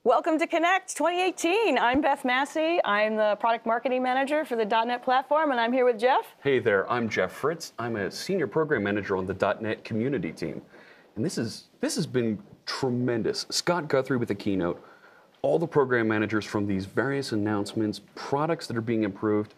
Welcome to Connect 2018. I'm Beth Massey. I'm the product marketing manager for the .NET platform, and I'm here with Jeff. Hey there, I'm Jeff Fritz. I'm a senior program manager on the .NET community team. And this has been tremendous. Scott Guthrie with the keynote, all the program managers from these various announcements, products that are being improved.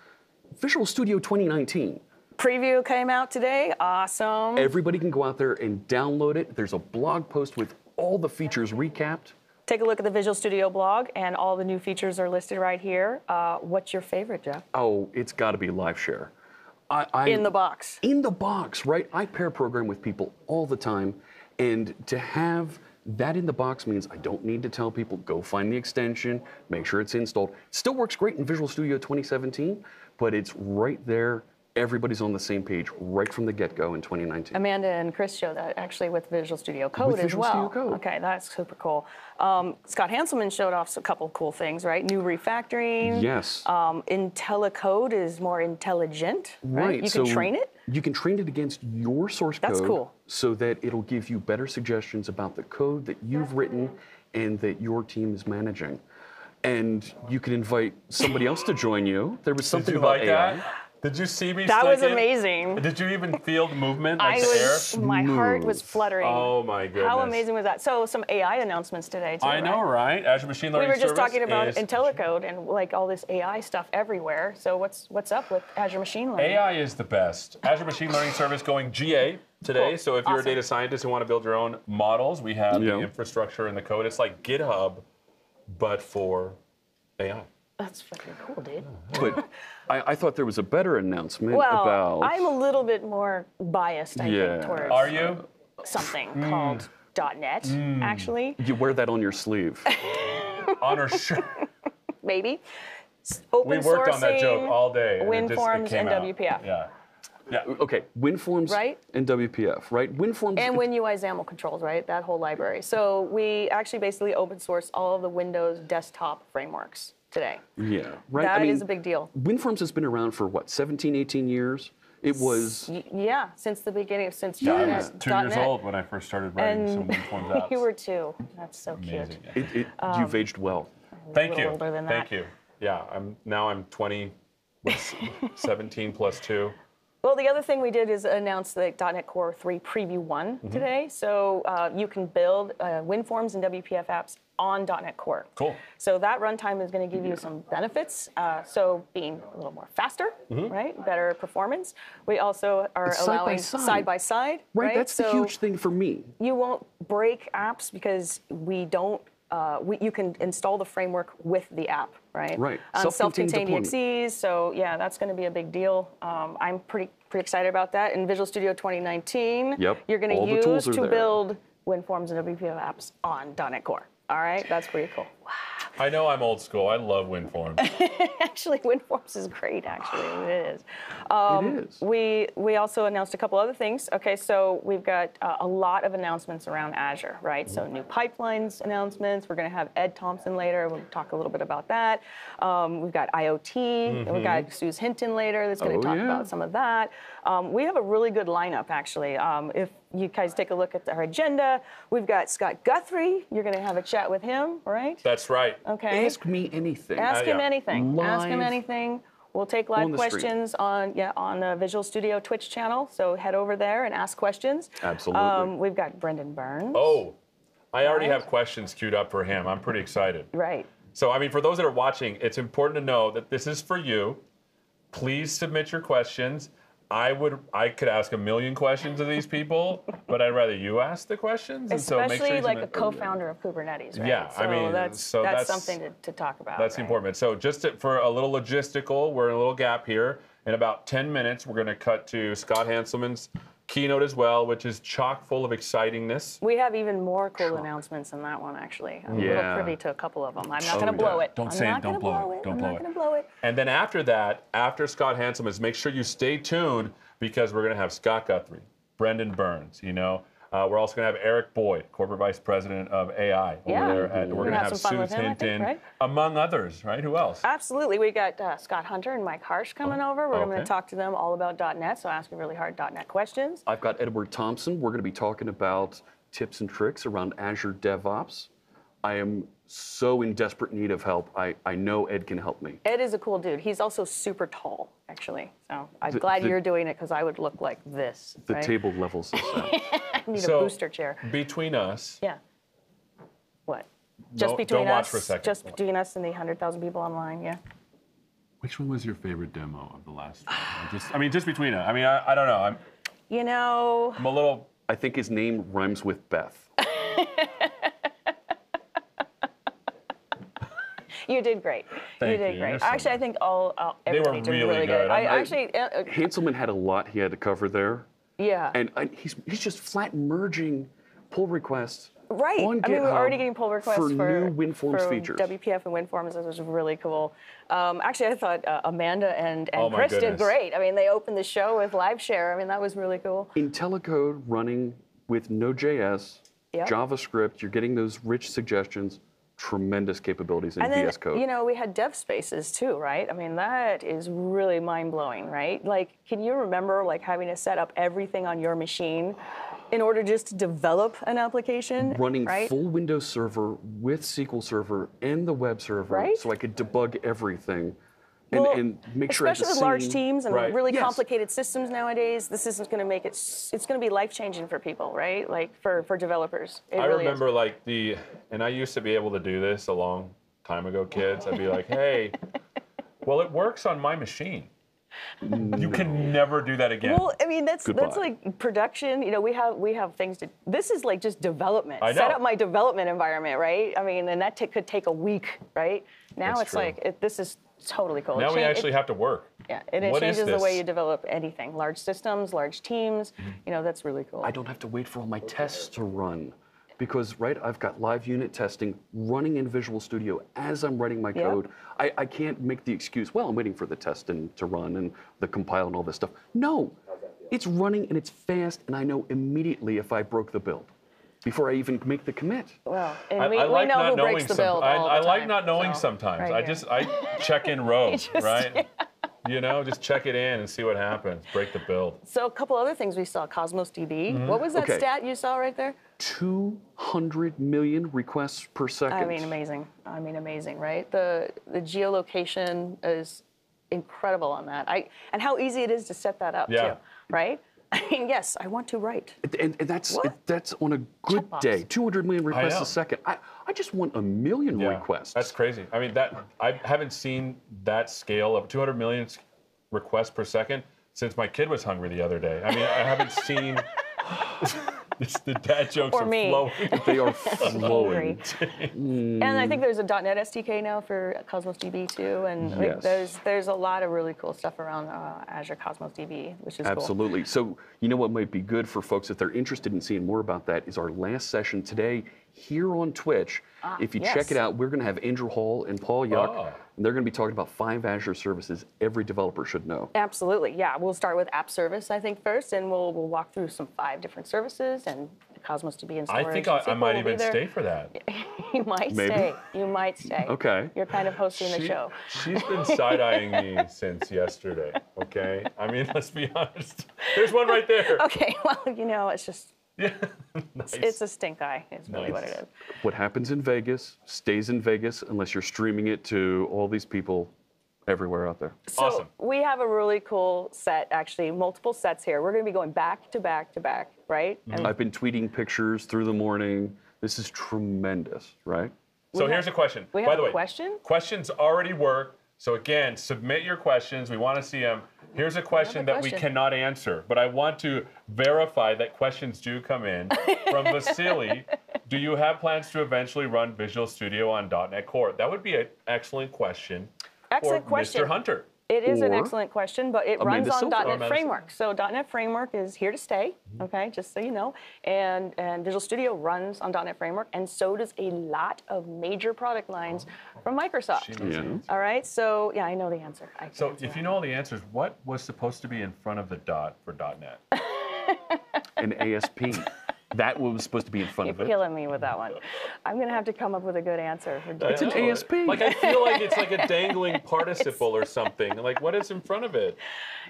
Visual Studio 2019. Preview came out today. Awesome. Everybody can go out there and download it. There's a blog post with all the features recapped. Take a look at the Visual Studio blog, and all the new features are listed right here. What's your favorite, Jeff? Oh, it's got to be Live Share. In the box. In the box, right? I pair program with people all the time, and to have that in the box means I don't need to tell people, go find the extension, make sure it's installed. Still works great in Visual Studio 2017, but it's right there. Everybody's on the same page right from the get-go in 2019. Amanda and Chris show that actually with Visual Studio Code as well. Studio Code. Okay, that's super cool. Scott Hanselman showed off a couple cool things, right? New refactoring. Yes. IntelliCode is more intelligent, right? You can train it? You can train it against your source code. That's cool. So that it'll give you better suggestions about the code that you've written and that your team is managing. And you can invite somebody else to join you. There was something about AI. That? Did you see me? That was amazing. Did you even feel the movement, like the air? My heart was fluttering. Oh my goodness! How amazing was that? So some AI announcements today too. I know, right? Azure Machine Learning We were just Service talking about is... IntelliCode and like all this AI stuff everywhere. So what's up with Azure Machine Learning? AI is the best. Azure Machine Learning Service going GA today. Cool. So if you're a data scientist and want to build your own models, we have the infrastructure and the code. It's like GitHub, but for AI. That's fucking cool, dude. But I thought there was a better announcement well, about... I'm a little bit more biased, I think, towards Are you? something called .NET, actually. You wear that on your sleeve. On her shirt. Maybe. Open We worked on that joke all day. WinForms and WPF. Yeah. Yeah. Okay, WinForms and WPF, right? WinForms and WinUI XAML controls, right? That whole library. So we actually basically open source all of the Windows desktop frameworks today. Yeah, right. That is a big deal. WinForms has been around for what, 17, 18 years? It was... Yeah, since the beginning, since I .NET. was 2 years old when I first started writing some WinForms apps. You were 2. That's so Amazing. cute. You've aged well. Thank you. Older than that. Thank you. Yeah, I'm 20, with 17 plus 2. Well, the other thing we did is announce the .NET Core 3 Preview 1 today. So you can build WinForms and WPF apps on .NET Core. Cool. So that runtime is going to give you some benefits. So being a little more faster, right? Better performance. We also are allowing side-by-side. Right, that's the huge thing for me. You won't break apps because we don't. You can install the framework with the app, right? Right. Self-contained EXEs, so yeah, that's going to be a big deal. I'm pretty excited about that. In Visual Studio 2019, you're going to use to build WinForms and WPF apps on .NET Core. All right, that's pretty cool. Wow. I know I'm old school. I love WinForms. Actually, WinForms is great, actually. It is. It is. We also announced a couple other things. Okay, so we've got a lot of announcements around Azure, right? So new pipelines announcements. We're going to have Ed Thompson later. We'll talk a little bit about that. We've got IoT. And we've got Suze Hinton later that's going to talk about some of that. We have a really good lineup, actually. If you guys take a look at our agenda, we've got Scott Guthrie. You're going to have a chat with him, right? That's right. Okay. Ask me anything. Ask him anything. Live Ask him anything. We'll take live questions on the Visual Studio Twitch channel. So head over there and ask questions. Absolutely. We've got Brendan Burns. Oh, I already have questions queued up for him. I'm pretty excited. Right. So, I mean, for those that are watching, it's important to know that this is for you. Please submit your questions. I could ask a million questions of these people, but I'd rather you ask the questions. Especially and so make sure like a co-founder of Kubernetes, right? Yeah, so I mean, that's something to talk about. That's important. So just for a little logistical, we're in a little gap here. In about 10 minutes, we're going to cut to Scott Hanselman's keynote as well, which is chock full of excitingness. We have even more cool announcements than that one, actually. I'm a little privy to a couple of them. I'm not going to blow it. Don't say it. Don't blow it. I'm not going to blow it. And then after that, after Scott Hanselman's, make sure you stay tuned because we're going to have Scott Guthrie, Brendan Burns, we're also going to have Eric Boyd, Corporate Vice President of AI over there. And we're going to have Suze Hinton, among others, right? Who else? Absolutely. We got Scott Hunter and Mike Harsh coming over. We're going to talk to them all about .NET, so ask really hard .NET questions. I've got Edward Thompson. We're going to be talking about tips and tricks around Azure DevOps. I am so in desperate need of help. I know Ed can help me. Ed is a cool dude. He's also super tall, actually. So I'm glad you're doing it because I would look like this. The right? table levels this out. I need a booster chair. Between us. Yeah. What? Just between don't watch us. for a second. Just between us and the 100,000 people online. Yeah. Which one was your favorite demo of the last one? Just between us. I mean, I don't know. You know. I'm a little. I think his name rhymes with Beth. You did great. Thank you did you. great. You're so Actually, I think everybody did really good. Hanselman had a lot he had to cover there. Yeah. And he's just flat merging pull requests. Right. On I mean, we're GitHub already getting pull requests for new WinForms for features. WPF and WinForms. This was really cool. Actually, I thought Amanda and Oh my Chris did goodness. great. I mean, they opened the show with live share. I mean, that was really cool. IntelliCode running with Node.js, Yep. JavaScript, you're getting those rich suggestions, tremendous capabilities in And then, VS Code. you know, we had dev spaces too, right? I mean, that is really mind-blowing, right? Like, can you remember, like, having to set up everything on your machine in order just to develop an application? Running right? full Windows Server with SQL Server and the web server, Right? so I could debug everything Well, and make sure I had the especially with large same- teams and Right. really Yes. complicated systems nowadays, this isn't going to make it. It's going to be life-changing for people, right? Like for developers. It I really remember is. and I used to be able to do this a long time ago, kids. I'd be like, hey, well, it works on my machine. You can never do that again. Well, I mean, that's Goodbye. like production. You know, we have things to. This is like just development. I know. Set up my development environment, right? I mean, and that could take a week, right? Now That's it's true. like this is totally cool. now we actually have to work. Yeah, and it What is changes the way this? you develop anything. Large systems, large teams. You know, that's really cool. I don't have to wait for all my tests to run. Because, right, I've got live unit testing running in Visual Studio as I'm writing my Yep. code. I can't make the excuse, well, I'm waiting for the test to run and the compile and all this stuff. No, it's running and it's fast, and I know immediately if I broke the build before I even make the commit. Well, and I we like know not who knowing breaks the build all I the like time, not knowing so, sometimes. right here. I check in row, Just- right? You know, just check it in and see what happens. Break the build. So a couple other things we saw. Cosmos DB. What was that Okay. stat you saw right there? 200 million requests per second. I mean, amazing. I mean, amazing, right? The geolocation is incredible on that. And how easy it is to set that up Yeah. too, right? I mean, yes, I want to write. And that's What? that's on a good Checkbox. day. 200 million requests know. a second. I just want a million Yeah, requests. That's crazy. I mean, I haven't seen that scale of 200 million requests per second since my kid was hungry the other day. I mean, I haven't seen. The dad jokes Or are me. flowing. They are flowing. And I think there's a .NET SDK now for Cosmos DB too, and like, Yes. there's a lot of really cool stuff around Azure Cosmos DB, which is cool. Absolutely. So, you know what might be good for folks if they're interested in seeing more about that is our last session today here on Twitch. If you yes. check it out, we're going to have Andrew Hall and Paul Yuck, Oh. and they're going to be talking about 5 Azure services every developer should know. Absolutely, yeah. We'll start with app service, I think, first, and we'll walk through some 5 different services and Cosmos DB and storage. I think and I SQL might will be even there. stay for that. You might Maybe. stay. You might stay. Okay. You're kind of hosting the show. She's been side-eyeing me since yesterday, okay? I mean, let's be honest. There's one right there. Okay, well, you know, it's just, Yeah. Nice. it's a stink eye, is really what it is. What happens in Vegas stays in Vegas unless you're streaming it to all these people everywhere out there. So Awesome. we have a really cool set, actually, multiple sets here. We're going to be going back to back to back, right? And I've been tweeting pictures through the morning. This is tremendous, right? So We here's a have- question. we By have the a way, question? questions already work. So again, submit your questions. We want to see them. Here's a question that we question. cannot answer, but I want to verify that questions do come in from Vasily. Do you have plans to eventually run Visual Studio on .NET Core? That would be an excellent question. Excellent for question. Mr. Hunter. It is an Or excellent question, but it Amanda runs on Silver. .NET Amanda Framework. So .NET Framework is here to stay, okay, just so you know. And Visual Studio runs on .NET Framework, and so does a lot of major product lines from Microsoft. She knows the Yeah. answer. All right, so yeah, I know the answer. I can So answer if that. you know all the answers, what was supposed to be in front of the dot for .NET? An ASP. That was supposed to be in front You're of it. killing me with that one. I'm going to have to come up with a good answer. It's an ASP. Like, I feel like it's like a dangling participle or something. Like, what is in front of it?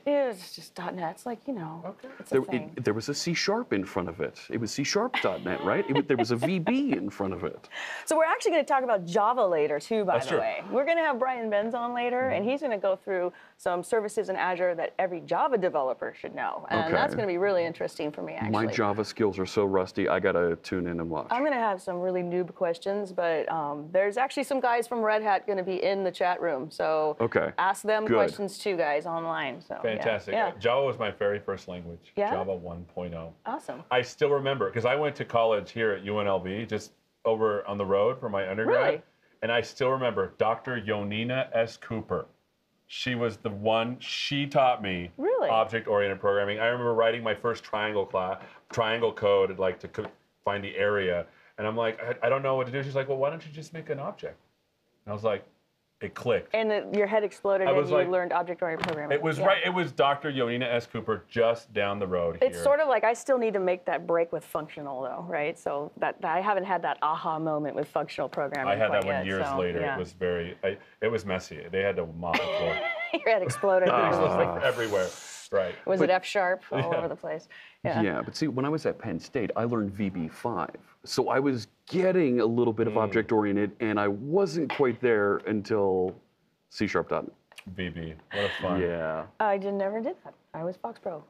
It's just .NET. It's like, you know, it's a thing. There was a C# in front of it. It was C#.NET, right? There was a VB in front of it. So we're actually going to talk about Java later, too, by That's the true. way. We're going to have Brian Benz on later, and he's going to go through some services in Azure that every Java developer should know. And Okay. that's going to be really interesting for me, actually. My Java skills are so rusty, I got to tune in and watch. I'm going to have some really noob questions, but there's actually some guys from Red Hat going to be in the chat room. So Okay. ask them Good. questions, too, guys, online. So, yeah. Fantastic. Yeah. Java was my very first language. Yeah? Java 1.0. Awesome. I still remember, because I went to college here at UNLV, just over on the road for my undergrad. Really? And I still remember Dr. Yonina S. Cooper. She was the one, she taught me Really? object-oriented programming. I remember writing my first triangle code, like to find the area. And I'm like, I don't know what to do. She's like, well, why don't you just make an object? And I was like, it clicked. And your head exploded and you like- learned object-oriented programming. It was Yeah. right. It was Dr. Yonina S. Cooper just down the road here. It's sort of like I still need to make that break with functional, though, right? So that I haven't had that aha moment with functional programming. I had that quite one yet, years so, later. yeah. It was it was messy. They had to mop the floor. Your head exploded. It was like everywhere. Right. Was it F# all over the place? Yeah, but see, when I was at Penn State, I learned VB5. So I was getting a little bit of object-oriented, and I wasn't quite there until C#.NET. VB. What a fun. Yeah. I never did that. I was Fox Pro.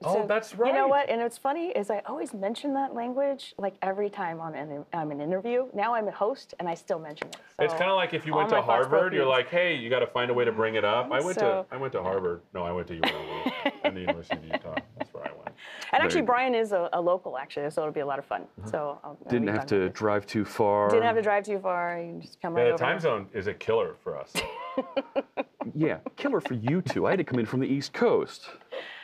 Oh, that's You know right. what? And what's funny is I always mention that language like every time I'm an interview. Now I'm a host and I still mention it. So It's kind of like if you went all to my Fox Pro Harvard, you're peeps. like, hey, you got to find a way to bring it up. I went So- to Harvard. No, I went to UNLV and the University of Utah. That's where I went. And actually, There you go. Brian is a local, actually, so it'll be a lot of fun. So Didn't have to drive too far. Didn't have to drive too far. You can just come right Yeah, over. the time zone is a killer for us. Yeah, killer for you two. I had to come in from the East Coast.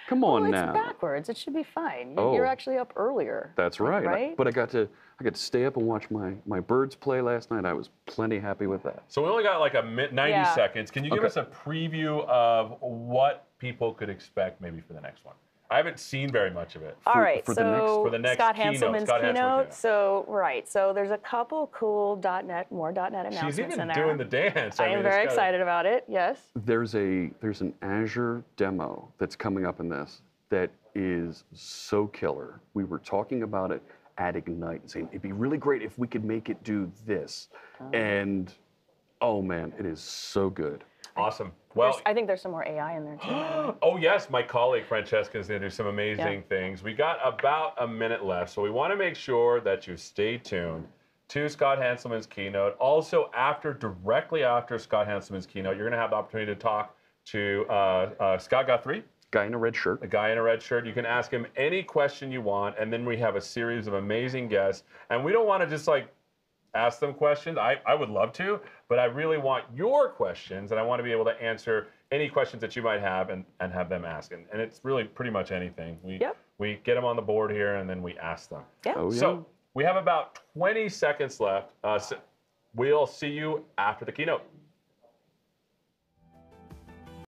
Come on Well, now. it's backwards. It should be fine. Oh. You're actually up earlier. That's right. Right? But I got to stay up and watch my birds play last night. I was plenty happy with that. So we only got like 90 Yeah. seconds. Can you give Okay. us a preview of what people could expect maybe for the next one? I haven't seen very much of it. All right, for so the next- Scott Hanselman's Scott keynote. Hanselman, yeah. So there's a couple cool .NET, more .NET announcements She's even in there. doing the dance. I mean, am it's very gotta- excited about it. Yes. There's an Azure demo that's coming up in this that is so killer. We were talking about it at Ignite, saying it'd be really great if we could make it do this. And oh man, it is so good. Awesome. Well, I think there's some more AI in there too. oh yes, my colleague Francesca is going to do some amazing Yeah. things. We got about a minute left, so we want to make sure that you stay tuned to Scott Hanselman's keynote. Also, directly after Scott Hanselman's keynote, you're going to have the opportunity to talk to Scott Guthrie, Guy in a red shirt. a guy in a red shirt. You can ask him any question you want, and then we have a series of amazing guests. And we don't want to just like ask them questions. I would love to, but I really want your questions, and I want to be able to answer any questions that you might have and have them ask. And it's really pretty much anything. We get them on the board here, and then we ask them. Yeah. Oh, yeah. So we have about 20 seconds left. We'll see you after the keynote.